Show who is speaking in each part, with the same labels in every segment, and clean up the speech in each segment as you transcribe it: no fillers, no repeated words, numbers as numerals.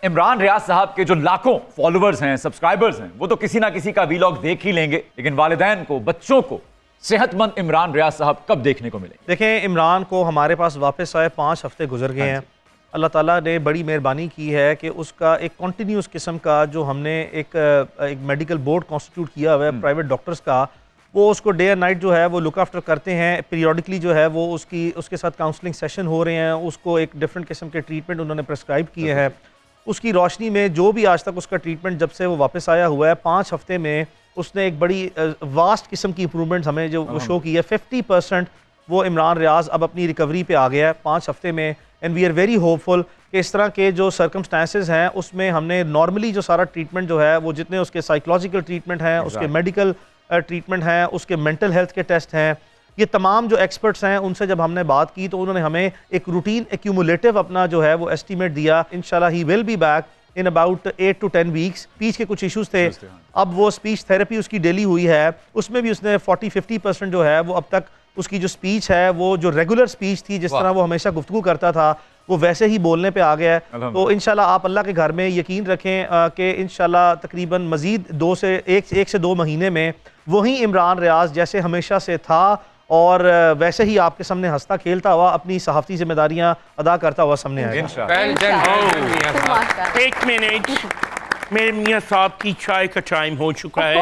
Speaker 1: इमरान रियाज साहब के जो लाखों फॉलोअर्स हैं, सब्सक्राइबर्स हैं, वो तो किसी ना किसी का वीलॉग देख ही लेंगे, लेकिन वालिदैन को, बच्चों को सेहतमंद इमरान रियाज साहब कब देखने को मिलेंगे?
Speaker 2: देखें, इमरान को हमारे पास वापस आए 5 हफ्ते गुजर गए हैं। अल्लाह ताला ने बड़ी मेहरबानी की है कि उसका एक कॉन्टीन्यूस किस्म का जो हमने एक मेडिकल बोर्ड कॉन्स्टिट्यूट किया हुआ है प्राइवेट डॉक्टर्स का, वो उसको डे एंड नाइट जो है वो लुक आफ्टर करते हैं। पीरियडिकली जो है वो उसके साथ काउंसलिंग सेशन हो रहे हैं, उसको एक डिफरेंट किस्म के ट्रीटमेंट उन्होंने प्रेस्क्राइब किए हैं। उसकी रोशनी में जो भी आज तक उसका ट्रीटमेंट जब से वो वापस आया हुआ है, 5 हफ्ते में उसने एक बड़ी वास्ट किस्म की इंप्रूवमेंट हमें जो वो शो की है। 50% वो इमरान रियाज अब अपनी रिकवरी पे आ गया है 5 हफ्ते में। And we are very hopeful कि इस तरह के जो सर्कमस्टांसेस हैं उसमें हमने नॉर्मली जो सारा ट्रीटमेंट जो है वो जितने उसके साइकोलॉजिकल ट्रीटमेंट हैं, उसके मेडिकल ट्रीटमेंट हैं, उसके मेंटल हेल्थ के टेस्ट हैं, ये तमाम जो एक्सपर्ट्स हैं उनसे जब हमने बात की तो उन्होंने हमें एक रूटीन एक्यूमुलेटिव अपना जो है वो एस्टीमेट दिया। इंशाल्लाह he will be back in about 8 to 10 weeks. Speech के कुछ इश्यूज थे, अब वो स्पीच थेरेपी उसकी डेली हुई है, उसमें भी उसने 40-50% जो है वो अब तक उसकी जो स्पीच है वो जो रेगुलर स्पीच थी जिस तरह वो हमेशा गुफ्तगू करता था वो वैसे ही बोलने पे आ गया है। तो इंशाल्लाह आप अल्लाह के घर में यकीन रखें कि इंशाल्लाह तकरीबन मजीद 1 से 2 महीने में वही इमरान रियाज जैसे हमेशा से था और वैसे ही आपके सामने हंसता खेलता हुआ अपनी सहाफ़ती जिम्मेदारियां अदा करता हुआ सामने आएगा।
Speaker 3: एक मिनट, मेरे मियाँ साहब की चाय का टाइम हो चुका है।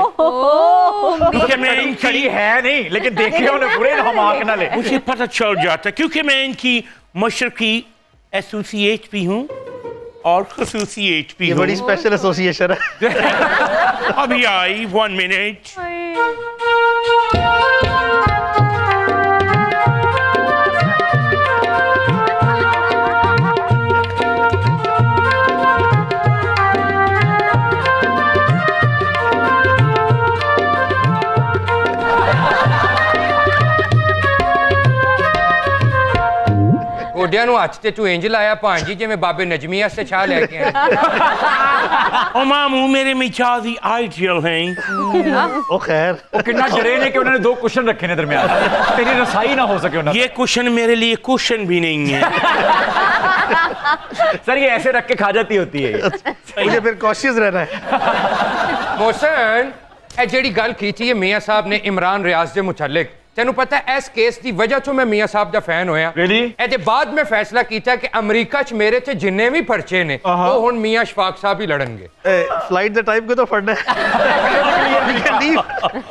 Speaker 3: मैं इनकी
Speaker 1: है नहीं, लेकिन देखिए उन्हें बुरे ना ना ले।
Speaker 3: मुझे पता चल जाता क्योंकि मैं इनकी मशरकी एसोसिएट भी हूँ और खसूसिएट भी हूँ।
Speaker 2: बड़ी स्पेशल एसोसिएशन है।
Speaker 3: अभी आई 1 मिनट।
Speaker 4: गोडियां नूं हत्थ ते तू इंज लाया भांजी जिवें बाबे नजमी आस्ते छा लैके आए।
Speaker 3: ओ मामू मेरे मिजाजी आइडियल हैं।
Speaker 2: ओ खैर,
Speaker 1: वो कितना डरे ने कि उन्होंने 2 कुशन रखे ने दरमियान, तेरी रसाई ना हो सके उन्हें।
Speaker 3: ये कुशन मेरे लिए कुशन भी नहीं है।
Speaker 1: सर ये ऐसे रख के खा जाती होती है
Speaker 2: मुझे फिर कॉशियस रहना है।
Speaker 4: मोहसन ए जेड़ी गल कीती है मियाँ साहब ने इमरान रियाज दे मुतल्लिक, तेनू पता है इस केस की वजह तो मैं मियाँ साहब का फैन होया। ए बाद में फैसला किया कि अमरीका च मेरे च जिन्ने भी पर्चे ने वो हुण मियाँ शफाक साहब ही लड़नगे।
Speaker 2: फ्लाइट द टाइम को तो फड़ना है।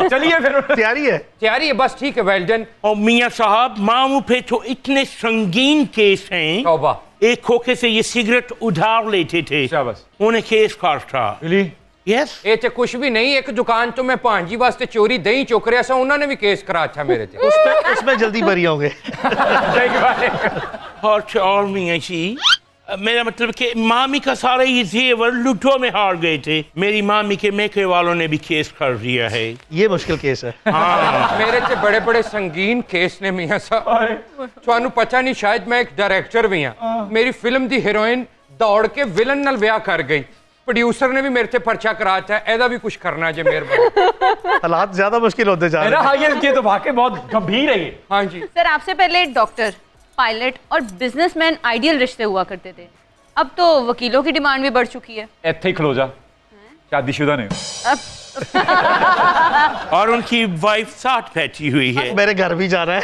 Speaker 1: चलिए फिर
Speaker 2: तैयारी है
Speaker 4: बस ठीक है, वेल डन।
Speaker 3: और मियाँ साहब मामू पे तो इतने संगीन केस हैं।
Speaker 4: तौबा।
Speaker 3: एक खोखे से ये सिगरेट उधार लेते थे, उन्हें केस काटा। यस
Speaker 4: ये तो कुछ भी नहीं, एक दुकान तो मैं भांजी वास्ते चोरी दही चुक रहा था, उन्होंने भी केस करा था मेरे ते।
Speaker 2: उसमें जल्दी बरी होंगे।
Speaker 3: और मियाँ जी, मेरा मतलब कि मामी का सारा ये जेवर लूटो में हार गए थे। मेरी मामी के मेके वालों ने भी केस कर दिया है।
Speaker 2: ये मुश्किल केस है।
Speaker 4: हाँ। मेरे से बड़े बड़े संगीन केस ने मियाँ साहब। थानू पता नहीं, शायद मैं एक डायरेक्टर भी हाँ। मेरी फिल्म की हीरोइन दौड़ के विलन नाल ब्याह कर गई, प्रोड्यूसर ने भी मेरे से पर्चा कराया था। ऐसा भी कुछ करना है मेहरबानी।
Speaker 2: हालात ज्यादा मुश्किल होते जा रहे हैं।
Speaker 1: हाँ, ये तो वाकई बहुत गंभीर है ये।
Speaker 4: हाँ जी
Speaker 5: सर, आपसे पहले डॉक्टर, पायलट और बिजनेसमैन आइडियल रिश्ते हुआ करते थे, अब तो वकीलों की डिमांड भी बढ़ चुकी है।
Speaker 1: इत्थे ही खलो जा, शादीशुदा नहीं
Speaker 3: और उनकी वाइफ साथ बैठी हुई है।
Speaker 2: मेरे घर भी जाना है।